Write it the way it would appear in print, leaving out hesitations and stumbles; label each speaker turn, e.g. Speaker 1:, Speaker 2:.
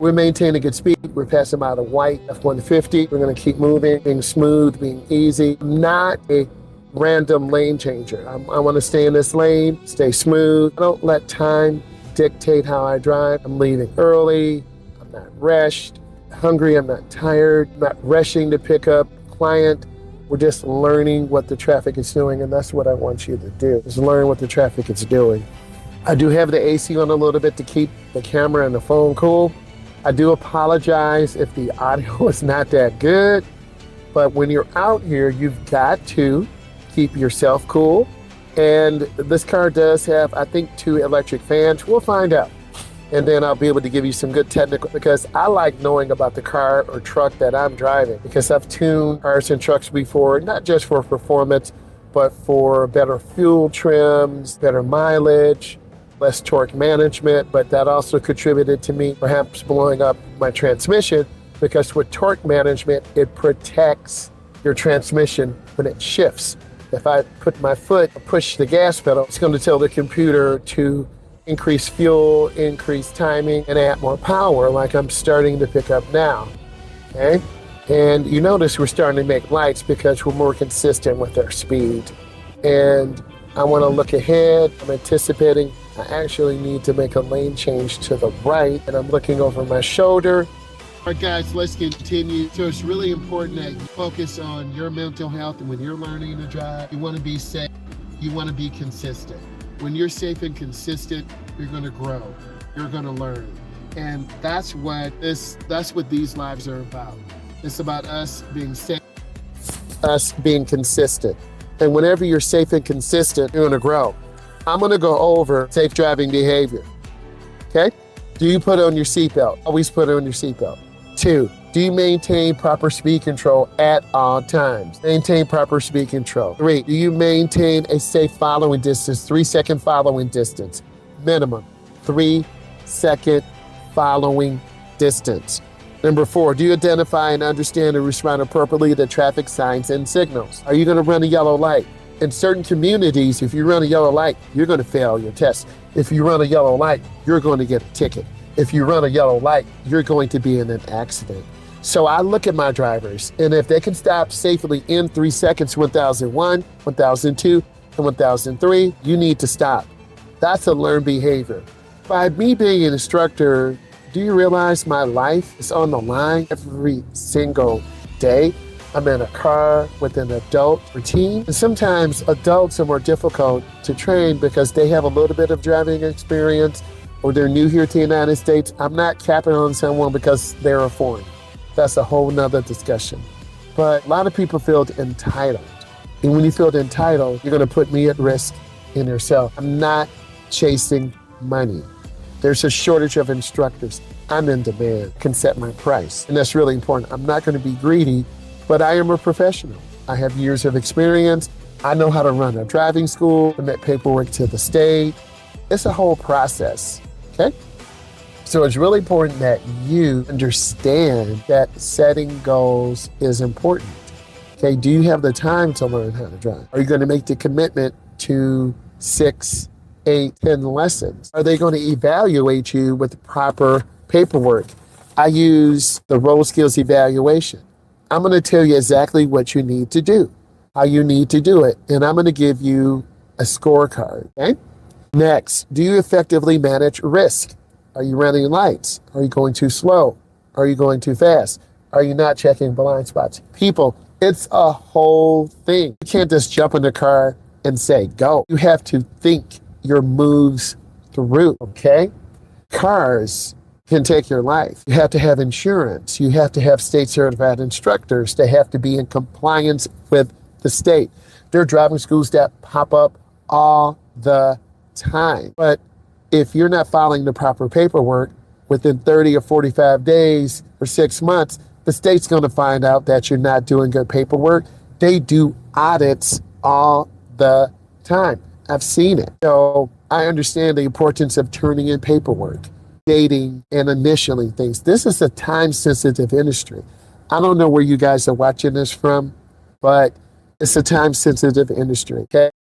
Speaker 1: We're maintaining good speed. We're passing by the white F-150. We're going to keep moving, being smooth, being easy. I'm not a random lane changer. I want to stay in this lane, stay smooth. I don't let time dictate how I drive. I'm leaving early. I'm not rushed, hungry. I'm not tired. I'm not rushing to pick up a client. We're just learning what the traffic is doing, and that's what I want you to do, is learn what the traffic is doing. I do have the AC on a little bit to keep the camera and the phone cool. I do apologize if the audio is not that good, but when you're out here, you've got to keep yourself cool. And this car does have, I think, 2 electric fans. We'll find out. And then I'll be able to give you some good technical, because I like knowing about the car or truck that I'm driving, because I've tuned cars and trucks before, not just for performance, but for better fuel trims, better mileage, less torque management. But that also contributed to me perhaps blowing up my transmission, because with torque management, it protects your transmission when it shifts. If I put my foot, push the gas pedal, it's going to tell the computer to increase fuel, increase timing, and add more power, like I'm starting to pick up now, okay? And you notice we're starting to make lights because we're more consistent with our speed. And I want to look ahead. I'm anticipating I actually need to make a lane change to the right, and I'm looking over my shoulder. All right, guys, let's continue. So it's really important that you focus on your mental health, and when you're learning to drive, you want to be safe, you want to be consistent. When you're safe and consistent, you're going to grow, you're going to learn. And that's what these lives are about. It's about us being safe, us being consistent. And whenever you're safe and consistent, you're going to grow. I'm going to go over safe driving behavior, okay? Do you put on your seatbelt? Always put on your seatbelt. 2, do you maintain proper speed control at all times? Maintain proper speed control. 3, do you maintain a safe following distance, 3-second following distance? Minimum, 3-second following distance. Number 4, do you identify and understand and respond appropriately to traffic signs and signals? Are you going to run a yellow light? In certain communities, if you run a yellow light, you're going to fail your test. If you run a yellow light, you're going to get a ticket. If you run a yellow light, you're going to be in an accident. So I look at my drivers, and if they can stop safely in 3 seconds, 1001, 1002, and 1003, you need to stop. That's a learned behavior. By me being an instructor, do you realize my life is on the line every single day? I'm in a car with an adult routine. And sometimes adults are more difficult to train because they have a little bit of driving experience or they're new here to the United States. I'm not capping on someone because they're a foreign. That's a whole nother discussion. But a lot of people feel entitled. And when you feel entitled, you're going to put me at risk in yourself. I'm not chasing money. There's a shortage of instructors. I'm in demand. I can set my price. And that's really important. I'm not going to be greedy, but I am a professional. I have years of experience. I know how to run a driving school, submit paperwork to the state. It's a whole process, okay? So it's really important that you understand that setting goals is important, okay? Do you have the time to learn how to drive? Are you going to make the commitment to 6, 8, 10 lessons? Are they going to evaluate you with proper paperwork? I use the road skills evaluation. I'm going to tell you exactly what you need to do, how you need to do it, and I'm going to give you a scorecard, okay? Next, do you effectively manage risk? Are you running lights? Are you going too slow? Are you going too fast? Are you not checking blind spots? People, it's a whole thing. You can't just jump in the car and say, go. You have to think your moves through, okay? Cars can take your life. You have to have insurance. You have to have state certified instructors. They have to be in compliance with the state. There are driving schools that pop up all the time. But if you're not following the proper paperwork within 30 or 45 days or 6 months, the state's going to find out that you're not doing good paperwork. They do audits all the time. I've seen it. So I understand the importance of turning in paperwork, dating, and initialing things. This is a time-sensitive industry. I don't know where you guys are watching this from, but it's a time-sensitive industry, okay?